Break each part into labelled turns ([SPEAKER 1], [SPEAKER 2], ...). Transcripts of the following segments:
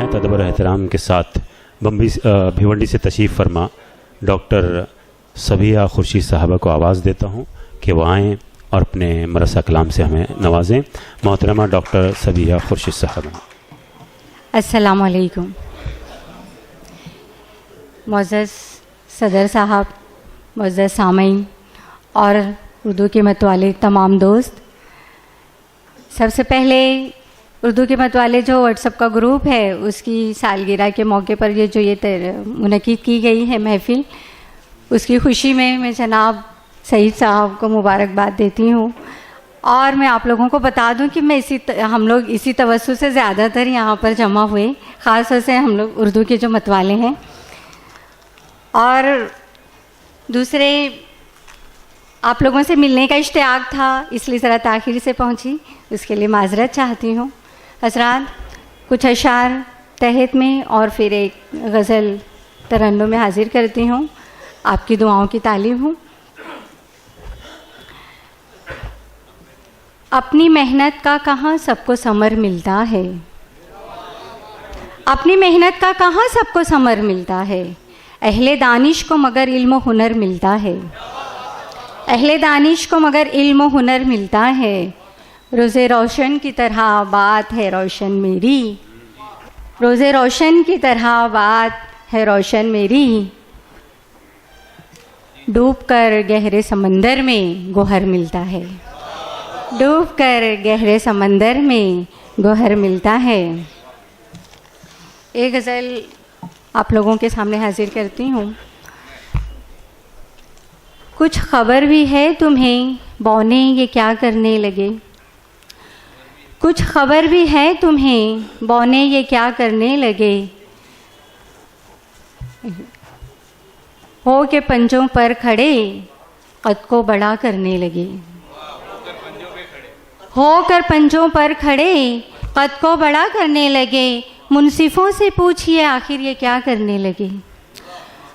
[SPEAKER 1] हैं तदबर एहतराम के साथ भिवंडी से तशरीफ़ फरमा डॉक्टर सबिहा खुर्शीद साहबा को आवाज़ देता हूँ कि वो आएँ और अपने मरसा कलाम से हमें नवाजें। मोहतरमा डॉक्टर सबिहा खुर्शीद साहबा।
[SPEAKER 2] अस्सलामु अलैकुम। मुअज़्ज़ज़ सदर साहब, मुअज़्ज़ज़ सामईन और उर्दू के मतवाले तमाम दोस्त, सबसे पहले उर्दू के मतवाले जो व्हाट्सएप का ग्रुप है उसकी सालगिरह के मौके पर ये मुनक़िद की गई है महफ़िल, उसकी खुशी में मैं जनाब सईद साहब को मुबारकबाद देती हूँ। और मैं आप लोगों को बता दूं कि हम लोग इसी तवज्जुह से ज़्यादातर यहाँ पर जमा हुए, ख़ास तौर से हम लोग उर्दू के जो मतवाले हैं। और दूसरे आप लोगों से मिलने का इश्तियाक था, इसलिए ज़रा ताख़ीर से पहुँची, उसके लिए माज़रत चाहती हूँ। हज़रात, कुछ अशार तहत में और फिर एक गज़ल तरन्नुम में हाज़िर करती हूँ, आपकी दुआओं की तालीब हूँ। अपनी मेहनत का कहाँ सबको समर मिलता है, अपनी मेहनत का कहाँ सबको समर मिलता है, अहले दानिश को मगर इल्म हुनर मिलता है, अहले दानिश को मगर इल्म हुनर मिलता है। रोज़े रोशन की तरह बात है रोशन मेरी, रोज़े रोशन की तरह बात है रोशन मेरी, डूब कर गहरे समंदर में गोहर मिलता है, डूब कर गहरे समंदर में गोहर मिलता है। एक गज़ल आप लोगों के सामने हाजिर करती हूँ। कुछ खबर भी है तुम्हें बौने ये क्या करने लगे, कुछ खबर भी है तुम्हें बौने ये क्या करने लगे, हो के पंजों पर खड़े कद को बड़ा करने लगे, होकर पंजों पर खड़े कद को बड़ा करने लगे। मुनसिफ़ों से पूछिए आखिर ये क्या करने लगे,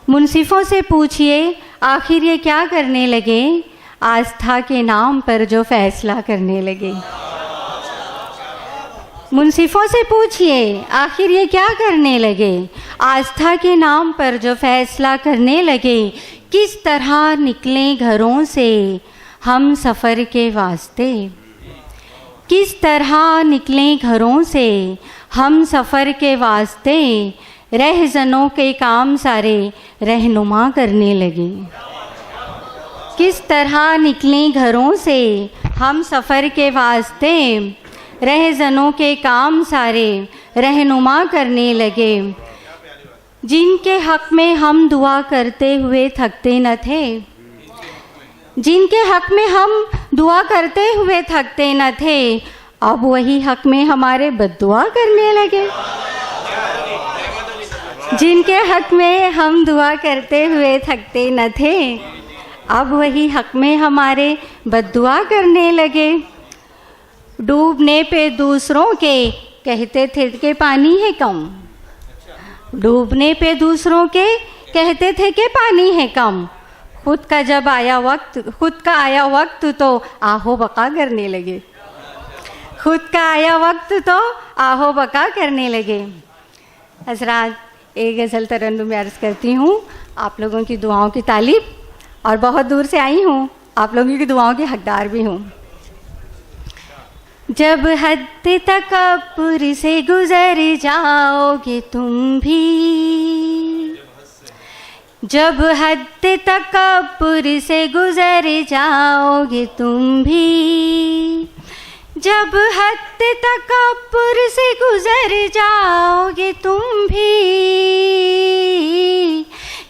[SPEAKER 2] मुनसिफ़ों से पूछिए आखिर ये क्या करने लगे, आस्था के नाम पर जो फैसला करने लगे। मुनसिफ़ों से पूछिए आखिर ये क्या करने लगे, आस्था के नाम पर जो फैसला करने लगे। किस तरह निकलें घरों से हम सफ़र के वास्ते, किस तरह निकलें घरों से हम सफ़र के वास्ते, रहज़नों के काम सारे रहनुमा करने लगे। किस तरह निकलें घरों से हम सफ़र के वास्ते, रहज़नों के काम सारे रहनुमा करने लगे। जिनके हक़ में हम दुआ करते हुए थकते न थे, जिनके हक़ में हम दुआ करते हुए थकते न थे, अब वही हक़ में हमारे बद्दुआ करने लगे। जिनके हक़ में हम दुआ करते हुए थकते न थे, अब वही हक़ में हमारे बद्दुआ करने लगे। डूबने पे दूसरों के कहते थे कि पानी है कम, डूबने पे दूसरों के कहते थे कि पानी है कम, खुद का जब आया वक्त, खुद का आया वक्त तो आहो बका करने लगे, खुद का आया वक्त तो आहो बका करने लगे। हज़रात, एक गज़ल तरन्नुम में अर्ज़ करती हूँ, आप लोगों की दुआओं की तालीब, और बहुत दूर से आई हूँ, आप लोगों की दुआओं की हकदार भी हूँ। जब हद तकब्बुर से गुज़र जाओगे तुम भी, जब हद तकब्बुर से गुज़र जाओगे तुम भी, जब हद तकब्बुर से गुज़र जाओगे तुम भी,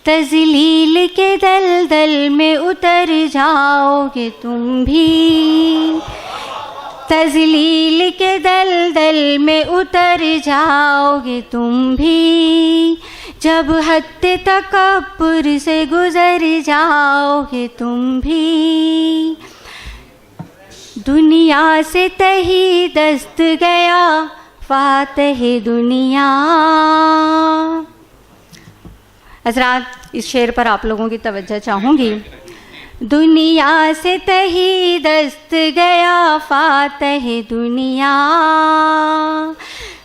[SPEAKER 2] तज़लील के दलदल में उतर जाओगे तुम भी, तज़लील के दलदल में उतर जाओगे तुम भी, जब हद तकब्बुर से गुज़र जाओगे तुम भी। दुनिया से तही दस्त गया फातह दुनिया। हज़रात, इस शेर पर आप लोगों की तवज्जो चाहूँगी। दुनिया से तही दस्त गया फातह दुनिया,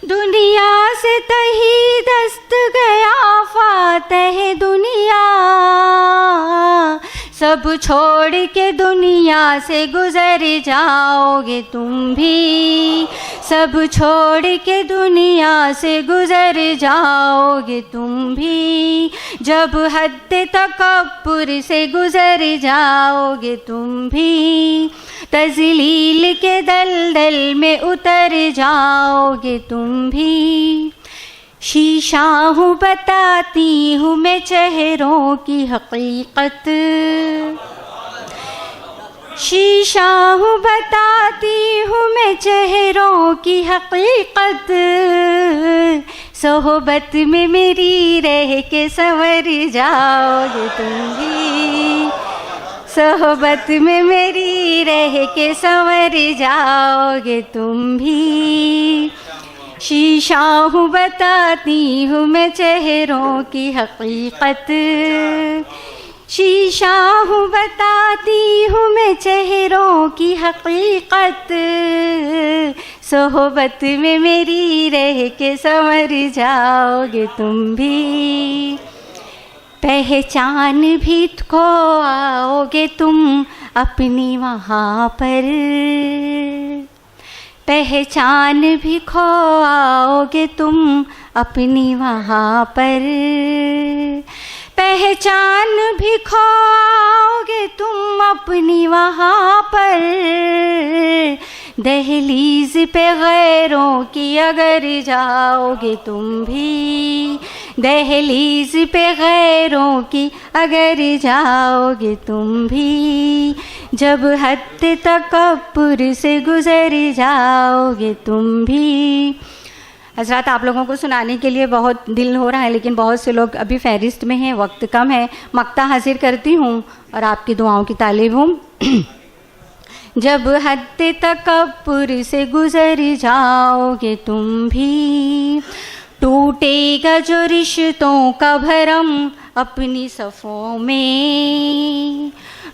[SPEAKER 2] दुनिया से तही दस्त गया फातह दुनिया, सब छोड़ के दुनिया से गुजर जाओगे तुम भी, सब छोड़ के दुनिया से गुजर जाओगे तुम भी, जब हद तकब्बुर से गुजर जाओगे तुम भी, तज़लील के दलदल में उतर जाओगे तुम भी। शीशा हूँ बताती हूँ मैं चेहरों की हकीकत, शीशा हूँ बताती हूँ मैं चेहरों की हकीकत, सोहबत में मेरी रह के संवर जाओगे तुम भी, सोहबत में मेरी रह के संवर जाओगे तुम भी। शीशा हूँ बताती हूँ मैं चेहरों की हकीकत, शीशा हूँ बताती हूँ मैं चेहरों की हकीकत, सोहबत में मेरी रह के संवर जाओगे तुम भी। पहचान भी खो आओगे तुम अपनी वहाँ पर, पहचान भी खो आओगे तुम अपनी वहाँ पर, पहचान भी खो आओगे तुम अपनी वहाँ पर, दहलीज पे गैरों की अगर जाओगे तुम भी, दहलीज पे गैरों की अगर जाओगे तुम भी, जब हद तकब्बुर से गुजर जाओगे तुम भी। हज़रात, आप लोगों को सुनाने के लिए बहुत दिल हो रहा है, लेकिन बहुत से लोग अभी फहरिस्त में हैं, वक्त कम है। मक्ता हाजिर करती हूँ और आपकी दुआओं की तालिब हूँ। जब हद तकब्बुर से गुजर जाओगे तुम भी, टूटेगा जो रिश्तों का भरम अपनी सफ़ों में,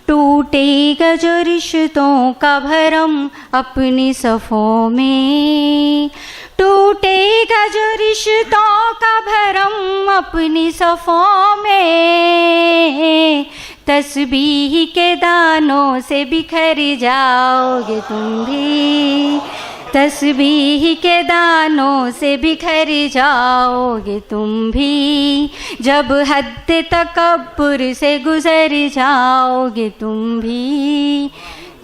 [SPEAKER 2] टूटेगा जो रिश्तों का भरम अपनी सफ़ों में, टूटेगा जो रिश्तों का भरम अपनी सफ़ों में, तस्बीह के दानों से बिखर जाओगे तुम भी, तस्बीह के दानों से बिखर जाओगे तुम भी, जब हद तकब्बुर से गुजर जाओगे तुम भी,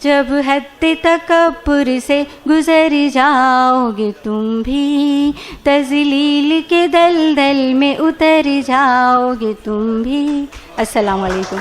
[SPEAKER 2] जब हद तकब्बुर से गुजर जाओगे तुम भी, तज़लील के दलदल में उतर जाओगे तुम भी। अस्सलाम वालेकुम।